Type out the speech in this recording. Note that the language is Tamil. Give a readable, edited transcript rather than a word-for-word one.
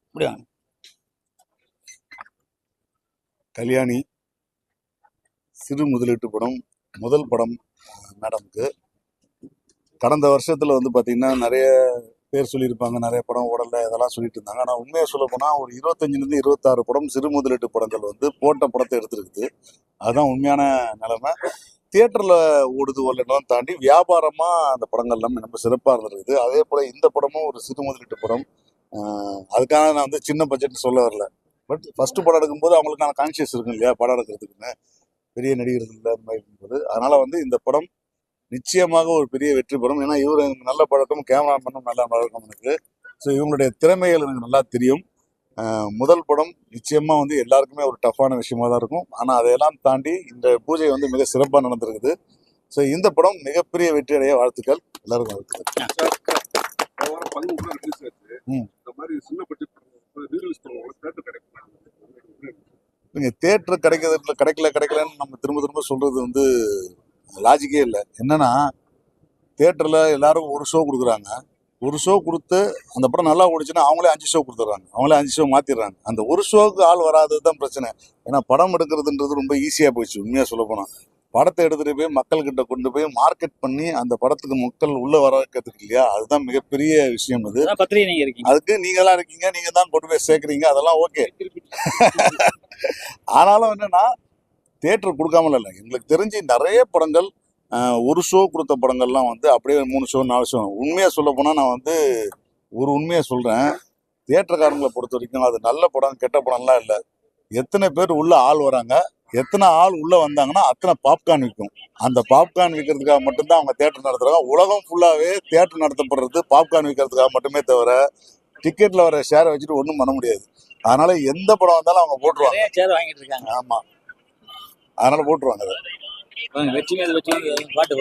இப்படியா கல்யாணி சிறு முதலீட்டு படம், முதல் படம் மேடம்க்கு. கடந்த வருஷத்துல வந்து பாத்தீங்கன்னா நிறைய பேர் சொல்லியிருப்பாங்க, நிறைய படம் ஓடல இதெல்லாம் சொல்லிட்டு இருந்தாங்க. ஆனால் உண்மையை சொல்ல போனால் ஒரு 25லேருந்து 26 படம் சிறு முதலீட்டு படங்கள் வந்து போட்ட படத்தை எடுத்திருக்குது. அதுதான் உண்மையான நிலைமை. தியேட்டரில் ஓடுது ஓடலாம் தாண்டி வியாபாரமாக அந்த படங்கள் எல்லாமே ரொம்ப சிறப்பாக இருந்திருக்குது. அதே போல் இந்த படமும் ஒரு சிறு முதலீட்டு படம். அதுக்காக நான் வந்து சின்ன பட்ஜெட் சொல்ல வரல. பட் ஃபர்ஸ்ட் படம் எடுக்கும்போது அவங்களுக்கான கான்சியஸ் இருக்கும் இல்லையா, படம் எடுக்கிறதுக்குன்னு பெரிய நடிகர்கள் இல்லை அந்த மாதிரி இருக்கும்போது. அதனால வந்து இந்த படம் நிச்சயமாக ஒரு பெரிய வெற்றி பெறும். ஏன்னா இவர் நல்ல பழக்கம், கேமராமேனும் நல்ல பழக்கம் எனக்கு. ஸோ இவங்களுடைய திறமைகள் எனக்கு நல்லா தெரியும். முதல் படம் நிச்சயமா வந்து எல்லாருக்குமே ஒரு டஃப்பான விஷயமா தான் இருக்கும். ஆனால் அதையெல்லாம் தாண்டி இந்த பூஜை வந்து மிக சிறப்பாக நடந்திருக்குது. ஸோ இந்த படம் மிகப்பெரிய வெற்றி அடைய வாழ்த்துக்கள், எல்லாருக்கும் வாழ்த்துக்கள். நீங்க தேட்டர் கிடைக்கலன்னு நம்ம திரும்ப திரும்ப சொல்றது வந்து லாஜிக்கே இல்லை. என்னன்னா தேட்டர்ல எல்லாரும் ஒரு ஷோ கொடுக்குறாங்க. ஒரு ஷோ கொடுத்து அந்த படம் நல்லா ஓடிச்சுன்னா அவங்களே 5 ஷோ கொடுத்துட்றாங்க, அவங்களே 5 ஷோ மாத்திடுறாங்க. அந்த ஒரு ஷோவுக்கு ஆள் வராதது தான் பிரச்சனை. ஏன்னா படம் எடுக்கிறதுன்றது ரொம்ப ஈஸியா போயிடுச்சு. உண்மையா சொல்ல போனா படத்தை எடுத்துட்டு போய் மக்கள்கிட்ட கொண்டு போய் மார்க்கெட் பண்ணி அந்த படத்துக்கு மக்கள் உள்ள வர வைக்கிறதுக்கு இல்லையா, அதுதான் மிகப்பெரிய விஷயம். அது அதுக்கு நீங்க எல்லாம் இருக்கீங்க, நீங்க தான் கொண்டு போய் சேர்க்குறீங்க, அதெல்லாம் ஓகே. ஆனாலும் என்னன்னா தியேட்டர் கொடுக்காமல இல்லை. எங்களுக்கு தெரிஞ்சு நிறைய படங்கள் ஒரு ஷோ கொடுத்த படங்கள்லாம் வந்து அப்படியே 3 ஷோ 4 ஷோ. உண்மையாக சொல்ல போனால் நான் வந்து ஒரு உண்மையை சொல்கிறேன். தியேட்டர்காரங்களை பொறுத்த வரைக்கும் அது நல்ல படம் கெட்ட படம்லாம் இல்லை. எத்தனை பேர் உள்ள ஆள் வராங்க, எத்தனை ஆள் உள்ள வந்தாங்கன்னா அத்தனை பாப்கார்ன் விற்கும். அந்த பாப்கார்ன் விற்கிறதுக்காக மட்டும்தான் அவங்க தியேட்டர் நடத்துறாங்க. உலகம் ஃபுல்லாவே தியேட்டர் நடத்தப்படுறது பாப்கார்ன் விற்கிறதுக்காக மட்டுமே தவிர டிக்கெட்ல வர ஷேரை வச்சுட்டு ஒன்றும் பண்ண முடியாது. அதனால எந்த படம் வந்தாலும் அவங்க போட்டுருவாங்க. ஆமா, அதனால போட்டுருவாங்க. வெற்றி பாட்டு